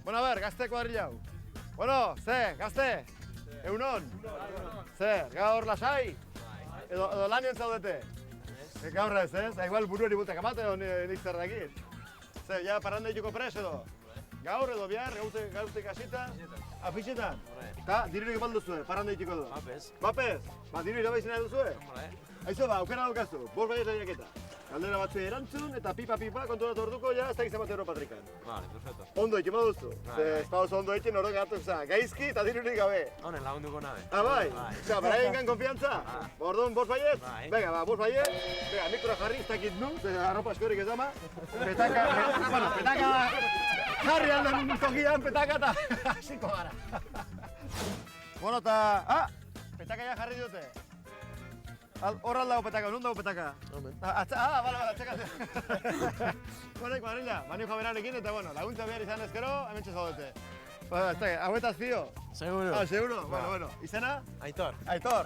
Bueno, a ber, gazte kuadrilla hau. Bueno, ze, gazte? Egunon? Zer, gaur lasai? Edo lanien zaudete? Gaur ez, ez? Igual buruari bultak amate edo nik zer dakit. Zer, ja parranda dituko pres edo? Gaur edo bihar, gauztik hasita? Afixetan? Eta, dirurik balduzue, parranda dituko edo? Bapez. Bapez? Ba, diru irabaizen duzue? Aizu, ba, aukera daukazu, 5 baiet lehiaketa. Galdera batzu erantzun eta pipa kontrolatu orduko ja ez da izan bat Europatrikan. Vale, perfecto. Ondo egin baduzu. Ze ez pauzu ondo egin horrek gatu gaizki eta dirurik gabe. Honen lagunduko nabe. Ah, bai? Osea, beraien konfiantza? Orduan 5 baiet? Venga, ba, 5 baiet. Venga, mikroa jarri, ez dakit nu, ze arropa eskorik ez dama. Petaka jarri alden tokian, petaka eta hasiko gara. Bueno, eta... petaka ja jarri diote. Hor aldago petaka, non dago petaka? Bale, txekate. Bueno, kuadrilla, manio jaberarekin eta, bueno, laguntza behar izan ezkero, hementxe zaudete. Hauetaz fio? Seguro. Seguro? Bueno. Izena? Aitor. Aitor.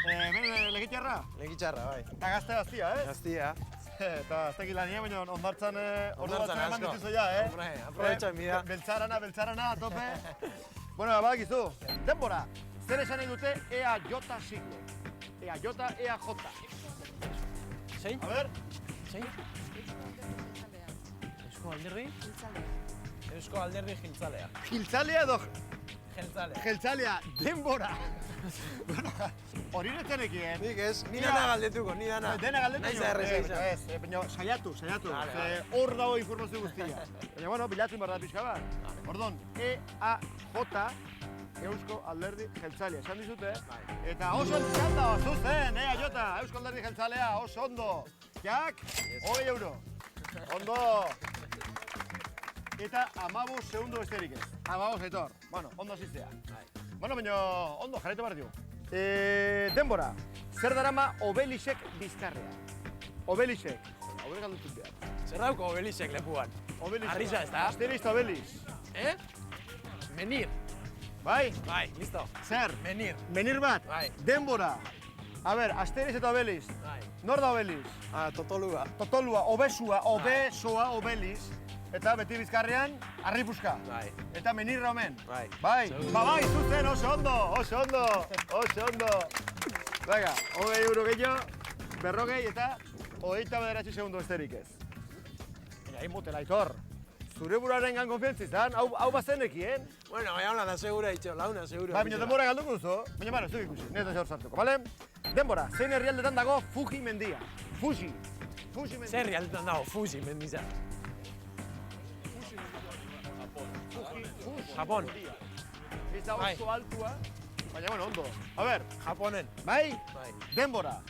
Bene, legitxarra? Legitxarra, bai. Eta gazte gaztia, ez? Gaztia. Eta ez tekila nire, baina ondartzan ordu batzuk eman dituzu ja, Hombre, aprobetxan bida. Beltzarana, a tope. Bueno, badakizu, denbora. Zer esan nahi dute EAJ siglo? EAJ, EAJ. Zein? A ber. Zein? Eusko Alderdi? Eusko Alderdi Jeltzalea. Jeltzalea edo Jeltzalea. Jeltzalea, denbora. Bueno, hori netzenekien. Nik ez, ni dana galdetuko, ni dana. Dena galdetu. Naiz da erreza izan. Ez, baina saiatu. Hor dago informazio guztia. Baina, bueno, bilatzen behar da pixka bat. Ordon, EAJ, Eusko Alderdi Jeltzalea, esan dizute, eta oso entzanda, zuzen, EAJ, Eusko Alderdi Jeltzalea, oso ondo. Jak, 20 euro. Ondo. Eta 15 segundo besterik ez. 15 Aitor. Bueno, ondo ziztea. Bueno, baina ondo, jarraitu behar dugu. Denbora, zer darama Obelixek Bizkarrea? Obelixek. Obelix galdutut behar. Zer dauko Obelixek lepuan? Obelix. Arrisa ez da? Asterista Obelix. Menir. Bai? Bai, listo. Zer? Menir. Menir bat? Bai. Denbora. A ber, Asterix eta Obelix. Bai. Nor da Obelix? Totolua. Totolua, obesoa Obelix. Eta beti Bizkarrean, Arripuska. Bai. Eta Menirra omen. Bai. Bai. Bai, zuzen, oso ondo. Venga, 20 euro gehiago, 40 eta 29 segundo besterik ez. Baina, hain motela, Aitor. Zure buruaren gan konfientzi izan, hau bazenekien. Bueno, baina hola da segura itxo, launa segura. Bai, baina denbora galduko duzu, baina bale, zuk ikusi, nire zehor sartuko, bale? Denbora, zein herrialdetan dago Fuji mendia. Fuji mendia. Zer herrialdetan dago Fuji mendia. Japon. Ez da oso altua, baina, bueno, ondo. A ber, Japonen. bai? Bai. Denbora.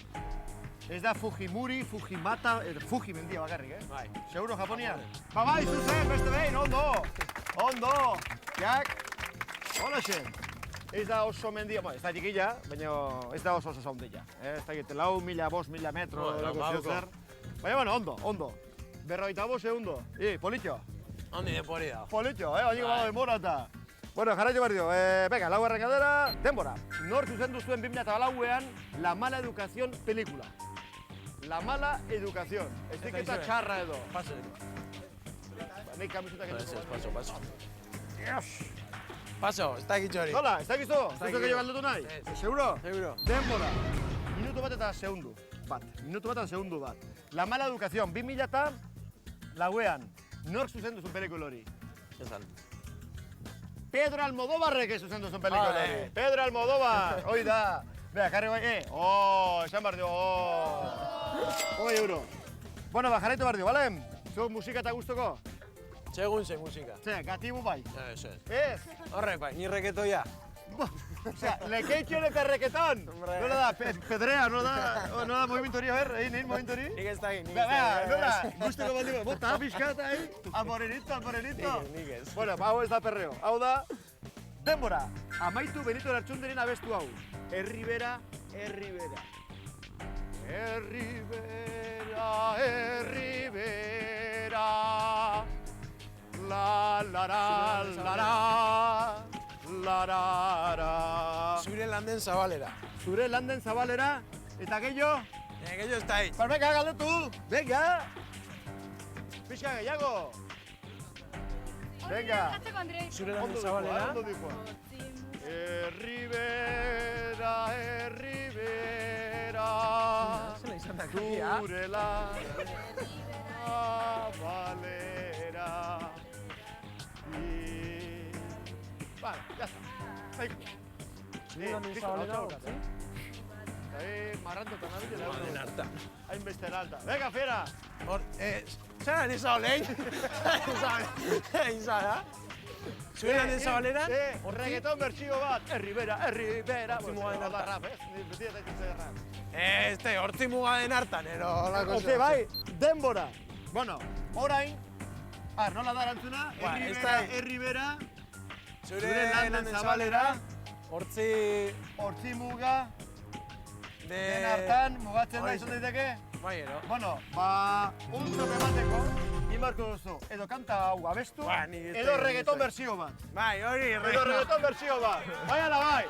Ez da Fujimuri, Fujimata, Fuji mendia bakarrik, Bai. Seguro Japonian? Ba bai, zuzen, beste behin, ondo. Jak, holaxen. Ez da oso mendia, ez da txikilla, baina ez da oso zaundilla. Ez da egiten, 4.000, 5.000 metro, zer. Baina, bueno, ondo. 45 segundo. Politxo. Ondi denbori da. Politxo, baina bado denbora eta. Bueno, jarraitu behar dio, venga, laugarren galdera, denbora. Nor zuzendu zuen 2004an La Mala Educación pelikula. La Mala Educación. Ez diketa txarra edo. Paso. Nik kamizutak egin. Paso. Paso, ez da egitxo hori. Nola, ez dakizu? Zuzu gehiago galdutu nahi? Seguro? Seguro. Denbora. Minutu bat eta segundu bat. La Mala Educación, 2004an. Nork zuzendu zuen pelikul hori? Esan. Pedro Almodóvarrek ez zuzendu zuen pelikul hori. Pedro Almodóvar, hoi da. Bea, karri bai, esan behar dio, 20 euro. Bueno, jarraitu behar dio, bale? Zuk musika eta guztoko? Segun ze musika. Ze, gatibu bai? Ez. Ez? Horrek bai, ni reketoia. Osea, lekeitxon eta reketon! Nola da, pedrea, nola da movimentu hori, egin movimentu hori? Nik ez da egin, nola, guztiko baldiko, bota, pixkata, amorenito. Nik ez. Bueno, hau ez da perreo, hau da, denbora, amaitu Benito Lertxunderen abestu hau. Herribera. La. Zure landen zabalera. Zure landen zabalera, eta gehiago? Gehiago ez da egin. Venga, galdetu! Venga! Pixka gehiago! Venga. Jatzeko, Andrei. Zure lanen zabalera. Ondo dikoa. Herribera, herribera, Zela izan da kantia. zure zabalera. Vale, ya está. Ahí. Zure lanen zabalera, hortzi. Marrantotan abile da. Lanen hartan. Hainbeste alta. Venga, fiera! Hor, zera lanen zabalein? Izan, Zure lanen zabalera, Reggaeton bertsio bat. Herribera, herribera. Hortzi mugaden Bueno, da hartan. rap, ez? Beti eta itzitze rap. Hortzi mugaden hartan, ero, lako Hortzi, bai, denbora. Bueno, orain, nola da erantzuna? Ba, ez Herribera, da- herribera, Zure lanen lanen zabalera, zabalera, hortzi hortzi muga, de... den hartan, mugatzen da Hori izan zen. daiteke. Bai, ero. Bueno, untzok emateko, inbarko duzu, edo kanta hau abestu, Ba, ni ez edo da- reggaeton bersio bat. Bai, hori, Edo reggaeton bersio bat. Bai ala bai.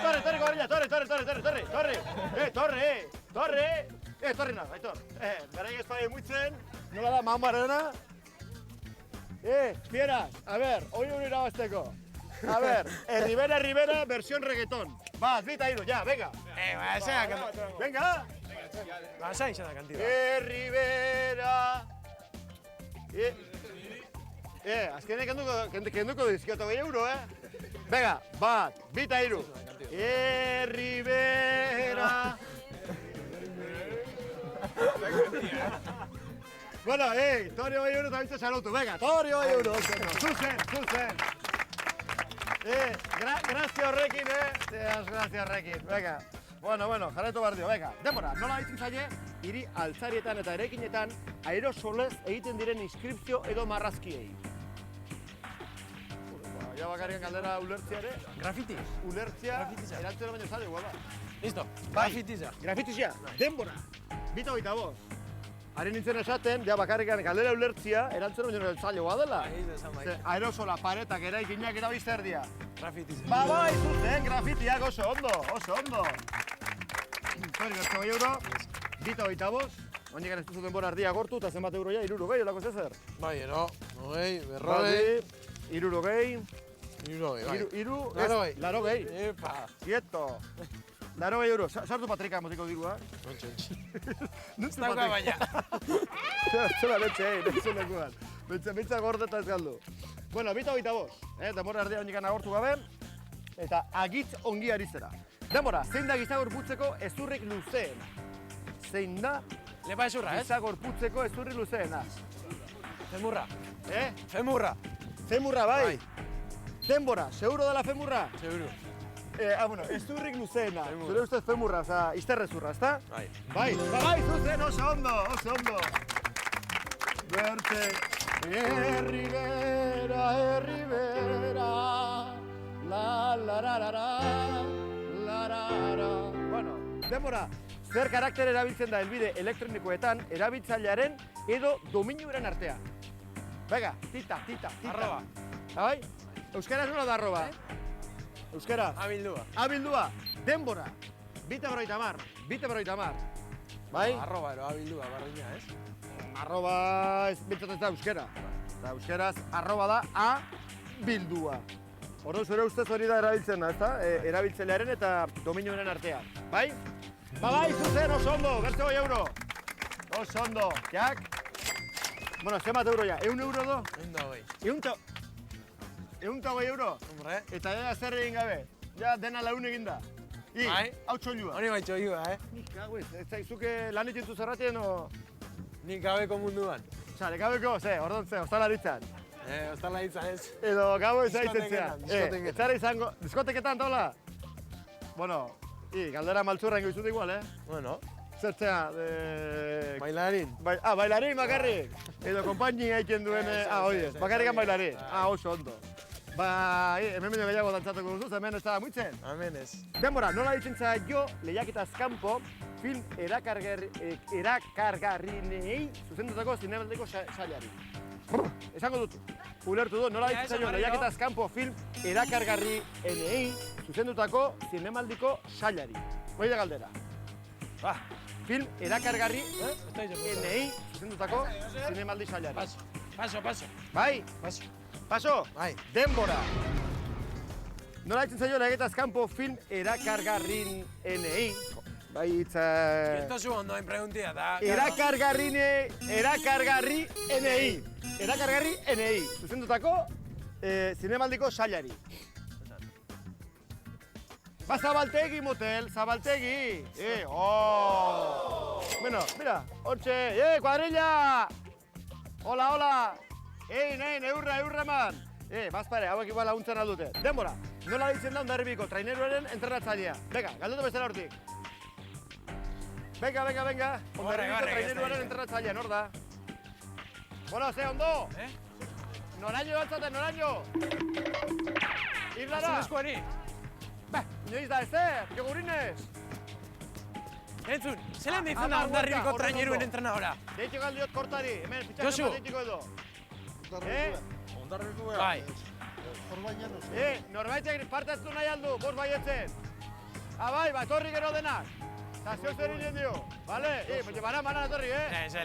Torre, gorilla, torre. Torre naz, aitor. Berai ez bai emuitzen, nola da mamarena. Fiera, a ver, hori irabazteko. A ver, Rivera, versión reggaeton. Bat, bita hiru, ja, venga. Ba, zera, Venga. ba, zera izan da kantia. Rivera. Azkenek kenduko dizkioto 2 euro, Venga, bat, bita hiru. Rivera. Bueno, Torio 2 euro eta bitza salutu, venga, Torio 2 euro. Zuzen. Grazia horrekin, grazia horrekin, venga. Bueno, jarretu behar dio, venga. Denbora, nola ditzen zaie, hiri altzarietan eta eraikinetan aerosolez egiten diren inskripzio edo marrazkiei. Ja bakarrian galdera ulertzia ere, Grafiti. ulertzia Grafitisa. erantzera baino zade, guada. Listo, Bai. grafitiza. Grafitizia, denbora, bita hogeita bost. Haren nintzen esaten, ja bakarrikan galdera ulertzia erantzera baino zailegoa dela. Bai, esan bai. Ze aerosola, paretak, eraikinak eta bizter dira. Grafitiza. Bai, zuzen, grafitiak oso ondo. Tori, bertze 2 euro, bita hogeita bost. Oinik ez duzu denbora ardia gortu, eta zenbat euro ja, 60, olako zezer. Bai, ero, 20, berrogei, 60, hirurogei, bai. Larogei. Larogei. Epa. Quieto. 80 euro. Sartu Patrika motiko digua. Ontsi. Ez dauka baina. Zela netxe lekuan. Betza gordeta ez galdu. Bueno, bita hogeita bost. Denbora ardia oinikan agortu gabe. Eta agitz ongi ari zera. Denbora, zein da giza gorputzeko ezurrik luzeena? Zein da Lepa ezurra, ez? giza gorputzeko ezurrik luzeena? Femurra. Femurra, bai. Bai. Denbora, seguro dela femurra? Seguro. Bueno, ezurrik luzeena. Femurra. Zure ustez femurra, oza, izterrezurra, ezta? Bai. Bai, zuzen, oso ondo. Bertze, Rivera, la. Bueno, denbora, zer karakter erabiltzen da helbide elektronikoetan erabiltzailearen edo dominioaren artean? Venga, tita. Arroba. Bai? Euskaraz nola da arroba? Euskaraz? Abildua. Abildua, denbora, bita berroita mar. Bai? Arroba, ero, abildua, bardina, ez? Arroba, bintzat ez da euskera. Eta euskeraz, arroba da abildua. Ordu zure ustez hori da erabiltzen da, ezta? Erabiltzailearen eta dominioaren artean. Bai? Bai, zuzen, oso ondo, bertze 2 euro. Oso ondo, jak? Bueno, zenbat euro ja, 1 euro do? 120. 120 euro? Hombre, Eta ja zer egin gabe, ja dena laun eginda. Bai. Hau txoilua. hori baitxo igua, Nik gago ez zaizuke lan egiten zerratien o... Nik gabeko munduan. Sare, gabeko, orduan ostalaritzan. Ostala izan ez. Edo gabo ez aitzen zean. Diskoteketan. Ez zara izango, diskoteketan tola? Bueno, galdera maltzurra ingo izut igual, Bueno, Zertzea, bailarin. Bailarin bakarrik. Edo konpaini haiken duen, hori, bakarrikan bailarin. Oso ondo. Hemen baino gehiago dantzatuko duzu, hemen ez da muitzen. Amen ez. Denbora, nola ditzen zaio lehiaketaz kanpo film erakargarrinei zuzendutako zinemaldeko sailari. Esango dut, ulertu du, nola ditzen zaio lehiaketaz kanpo film erakargarrinei zuzendutako zinemaldiko sailari. Hoi da galdera. Film erakargarrinei zuzendutako zinemaldi sailari. Paso. Bai? Paso. Paso? Bai. Denbora. Nola ditzen zaio legetaz kanpo film erakargarrin enei. Bai, Esto zu ondoen preguntia, da... erakargarri enei. Erakargarri enei. Zuzendutako zinemaldiko sailari. Ba, Zabaltegi motel, Zabaltegi. Bueno, mira, hortxe, kuadrilla! Hola, hola! Ein, eurra eman! Bazpare, hauek igual laguntzen aldute. Denbora, nola ditzen da Hondarribiko traineruaren entrenatzailea. Venga, galdutu bezala hortik. Venga. Hondarribiko traineruaren entrenatzailea, nor da? Bueno, ze, ondo? Noraino galtzaten, noraino? Irlara? Azulezkoari? Ba, inoiz da ezer, jogurinez. Entzun, zelan deitzen da Hondarribiko traineruen entrenadora? Deitxo galdiot kortari, hemen fitxatzen Josu. bat deitxiko edo. Hondarribiko Bai. Orbañanos. Norbaitek parte hartu nahi aldu, bost baietzen. Bai, etorri gero denak. Zazio zer inen dio, bale? Banan etorri,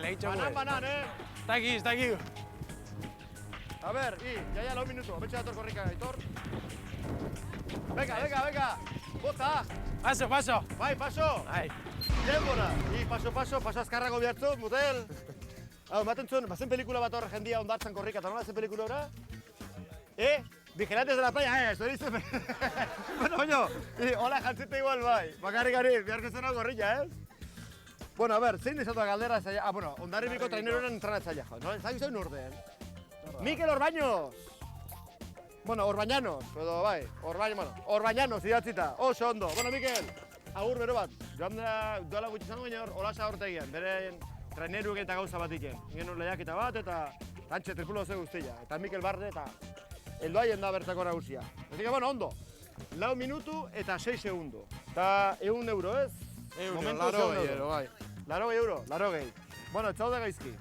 Lehitxo gu. Banan, Ez daki. A ber, jaia lau minutu, betxe dator korrika, Aitor. Venga, bota. Paso. Bai, paso. Bai. Denbora. Paso azkarrago bihartzu, mutel. Hau, ematen zuen, bazen pelikula bat horre jendia ondartzen korrika, eta nola zen pelikula ora? Vigilantes de la playa, ez hori zen. Bueno, hola jantzite igual bai. Bakarrik beharko zen hau gorrilla, Bueno, a ber, zein dizatu galdera zaila? Hondarribiko traineroren entrenatzailea, jo. Zain zoin urdeen. Mikel Orbaños! Bueno, Orbañanos, edo bai, Orbañanos idatzita, oso ondo. Bueno, Mikel, agur bero bat. Joan da, duela gutxi zango ginen Olasa Hortegian, bere traineruek eta gauza bat iken. Ingen hor lehiaketa bat eta tantxe tripulo ze guztia. Eta Mikel Barde eta helduaien da bertako nagusia. Así que, bueno, ondo. 4 minutu eta 6 segundo. Eta 1 euro, ez? Euro, bai. 80 euro, 80. Bueno, txaude gaizki.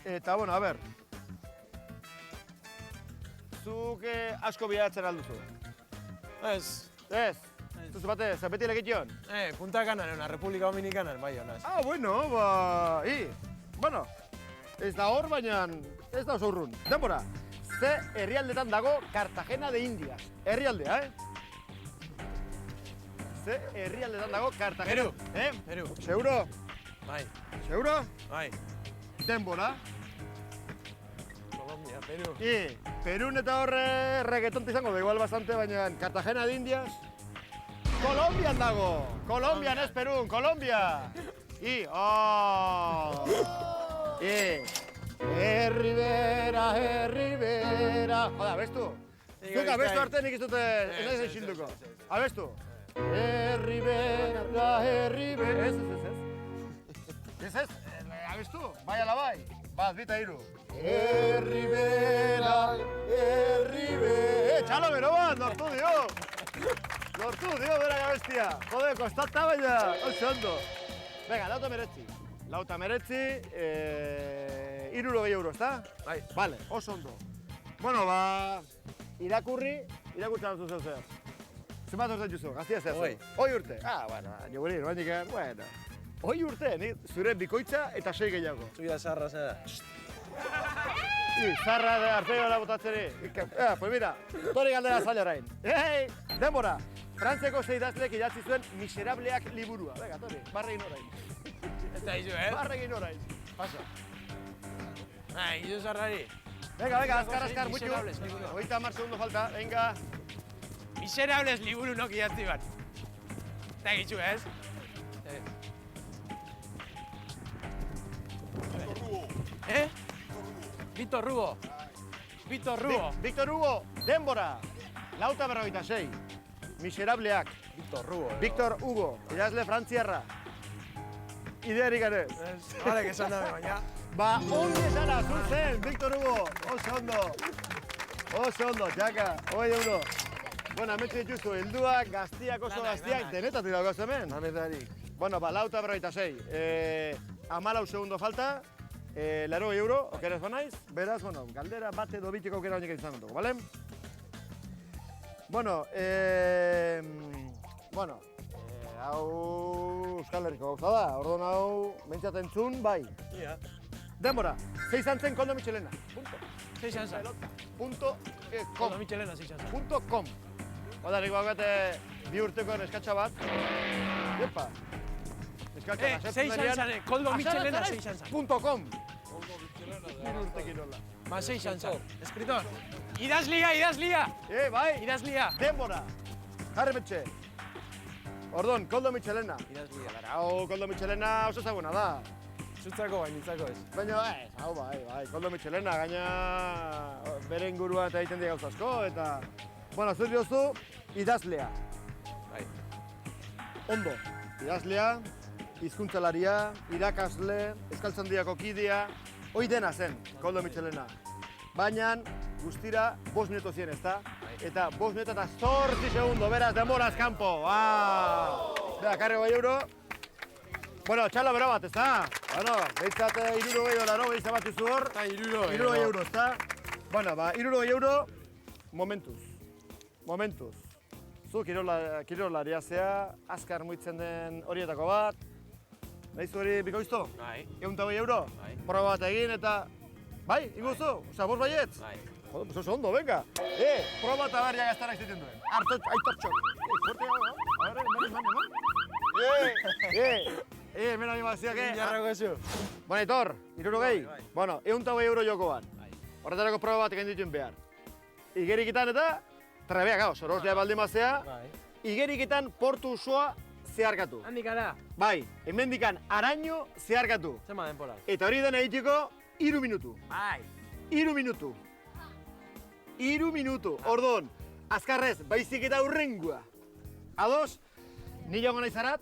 Eta, bueno, a ber. Zuk asko bilatzen alduzu. Ez. Ez? Zuzu bate, zapeti legition? Punta Cana, una República Dominicana, bai, honaz. Bueno, ba... Bueno, ez da hor, baina ez da oso urrun. Denbora, ze herrialdetan dago Cartagena de Indias. Herrialdea, Ze herrialdetan dago Cartagena. Peru. Seguro? Bai. Seguro? Bai. Denbora. Colombia, Peru. Perun eta horre reggaetonte izango da igual bastante, baina Cartagena de Indias. Kolombian dago! Kolombian ez Perun, Kolombia! Herribera... Joda, abestu? Zuk abestu arte nik izute enaiz eixilduko. Abestu? Herribera... Ez? Abestu? Bai ala bai? Bat, bita hiru. Herribera... Txalo bero bat, lortu dio, bera gabestia. Jode, kostata baina, oso ondo. Venga, lauta meretzi, 60 euro, ezta? Bai. Vale, oso ondo. Bueno, ba, irakurtzen duzu zeu zer. Zenbat urte juzu, gaztia zer? Hoi urte. Bueno, jogurin, bueno. Hoi urte, zure bikoitza eta 6 gehiago. Zuia sarra zera. Zarra de arteola botatzeri. Pues mira, tori galdera zaila orain. Denbora, Frantzeko 6 idazleek idatzi zuen Miserableak liburua. Venga, tori, barregin orain. Eta izu, Barregin orain. Pasa. Izu sarrari. Venga, azkar, mucho. Miserables liburu. 30 segundo falta, venga. Miserables liburu nok idatzi bat. Eta gitzu, ez? Víctor Hugo. Víctor Hugo, denbora. Lauta 46. Miserableak. Víctor Hugo, idazle frantziarra. Idearik ere. Horek esan dabe, baina. Ba, ongi esana, zuzen, Víctor Hugo. Oso ondo, txaka, 20 euro. Bueno, ametxe dituzu, helduak, gaztiak, oso gaztiak, denetatik dagoaz hemen. Bueno, ba, lauta 46. 14 segundo falta. 80 euro, okeraz banaiz. Beraz, bueno, galdera bat edo bitiko aukera honik izan dugu, bale? Bueno, hau Euskal Herriko gauza da, orduan hau mentzaten zun, bai. Denbora, 6 antzen kondo Michelena. Punto. Sei xanza. .com. Michelena, sei xanza. .com. Bada, nik bakate 2 urteko neskatxa bat. Epa. Neskatxa, sei xanzane, koldo Michelena, sei xanza. .com. 3 urte kirola. Ma sei xanza. Escritor. Idazlia! Bai. Idazlia! Denbora. Jarri betxe. Ordon, koldo Michelena. Idazlia. Hau, koldo Michelena oso ezaguna da. Zutzako bainitzako ez. Baina ez, hau bai, koldo Michelena, gaina bere ingurua eta egiten dira gauza asko, eta... Bueno, zer diozu, idazlea. Bai. Ondo, idazlea, hizkuntzalaria, irakasle, Euskaltzaindiako kidea, hoi dena zen, koldo Michelena. Baina, guztira, 5 minuto ziren, ezta? Eta 5 minuto eta 8 segundo, beraz, demoraz kanpo. Bera, karri €5. Bueno, txalo bera bat, ezta? Bueno, behitzat $60 behitza bat izu hor. Eta €60, ezta? Bueno, ba, €60, momentuz. Zu kirolaria zea, azkar muitzen den horietako bat. Nahizu hori bikoiztu? Bai. €120? Bai. Proba bat egin eta... Bai, inguzu? Osa, 5 baietz? Bai. Joder, pues oso ondo, venga. Proba eta berria gaztara egiten duen. Aitortxo. Fuerte hau, a ver, hemen animazioak, Jarrako ezu. Bueno, Aitor, 60? Bueno, €120 jokoan. Horretarako proba bat egin dituen behar. Igerikitan eta trebea, gau, soroslea baldin mazea, igeriketan portu osoa zeharkatu. Handik ara. Bai, hemendikan araño zeharkatu. Zema denpora. Eta hori dena egiteko 3 minutu. Bai. 3 minutu. 3 minutu. Ordon, azkarrez, baizik eta hurrengua. Ados, ni joango nahi zarat,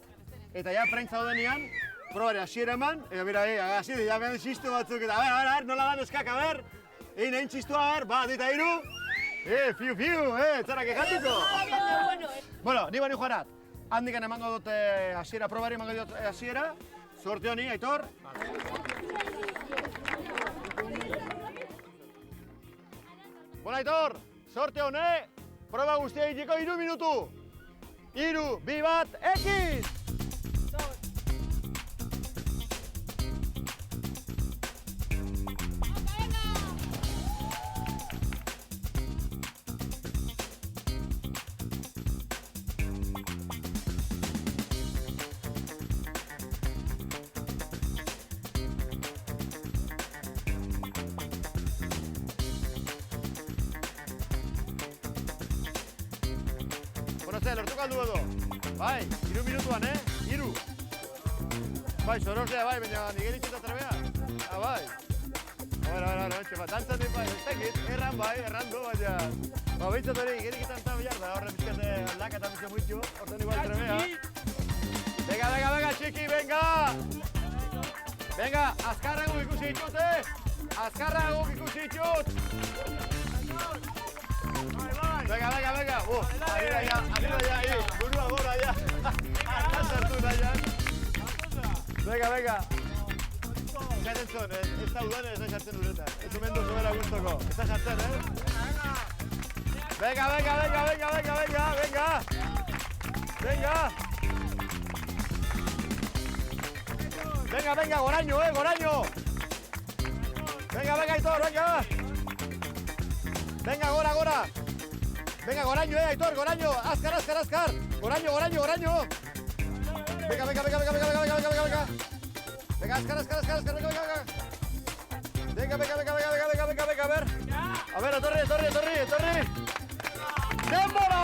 eta ja praintza daudenean, probare hasiera eman, eta bera, hasi, ja behar txistu batzuk, eta a ver, nola da neskak, a ver, nahin txistua, a ver, bat, eta hiru, fiu, zara kejatiko. Bueno, ni bani joarat, handikan emango dut hasiera, probari emango dut hasiera, sorte honi, Aitor. Bueno, Aitor, sorte hone, proba guztia egiteko 3 minutu. 3, 2, 1, ekin! Lortuko aldu edo. Bai, 3 minutuan, 3. Bai, soroslea bai, baina nigeritxe eta trebea. Bai. Betxe, dantzan dit bai, ez tekit, errandu, baina... Ba, behitzat hori, nigeriketan eta billar da, horre pizkate aldaka eta bizke muitxu, horten igual trebea. Venga, txiki, venga! Venga, azkarrago ikusi ditut, Azkarrago ikusi ditut! Venga. Adira ya, burua gora ya. Sartu da ya. Venga. Esaten zuen, ez da udan ez da sartzen uretan. Ez omen duzu bera guztoko. Ez da sartzen, Venga. Venga, Goraño, Goraño. Venga, Aitor, venga. Venga, Gora. Venga, Goraño, Aitor, Goraño. Azkar. Goraño. Venga. Venga, azkar, venga. Venga, a ver, etorri. ¡Denbora!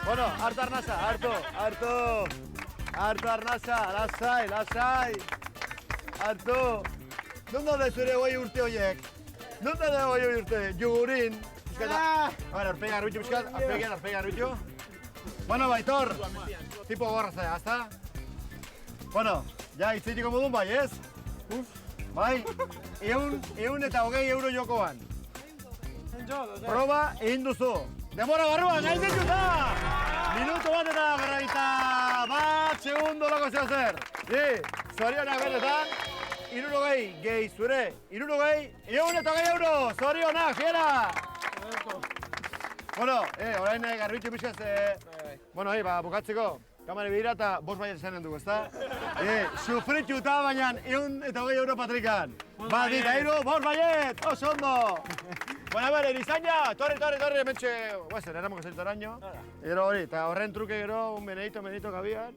Bueno, hartu arnasa, hartu arnasa, lasai. Hartu. Non daude zure hoi urte horiek? Non daude hoi urte? Jugurin. A ver, arpega garbitu bizkat, arpega garbitu. Bueno, Aitor, tipo gorra zea, azta? Bueno, ja, itzeitiko modun bai, ez? Bai, €120 jokoan. Proba egin duzu. Demora barruan, nahi dituta! Minutu bat eta 41 segundo loko zeo zer. Zorionak benetan, 60 gehi zure, 60, €120, zorionak, fiera! Bueno, orain garbitxu pixkaz, bueno, bukatzeko, kamari behira eta 5 baiet izanen dugu, ezta? Sufrituta, baina 120 euro patrikan. Bat, dit, airu, bost baiet, oso ondo. Bueno, bere, erizaina, torri, hementxe, guazen, eramo que zeltoraino. Gero hori, eta horren truke gero, un menedito gabian.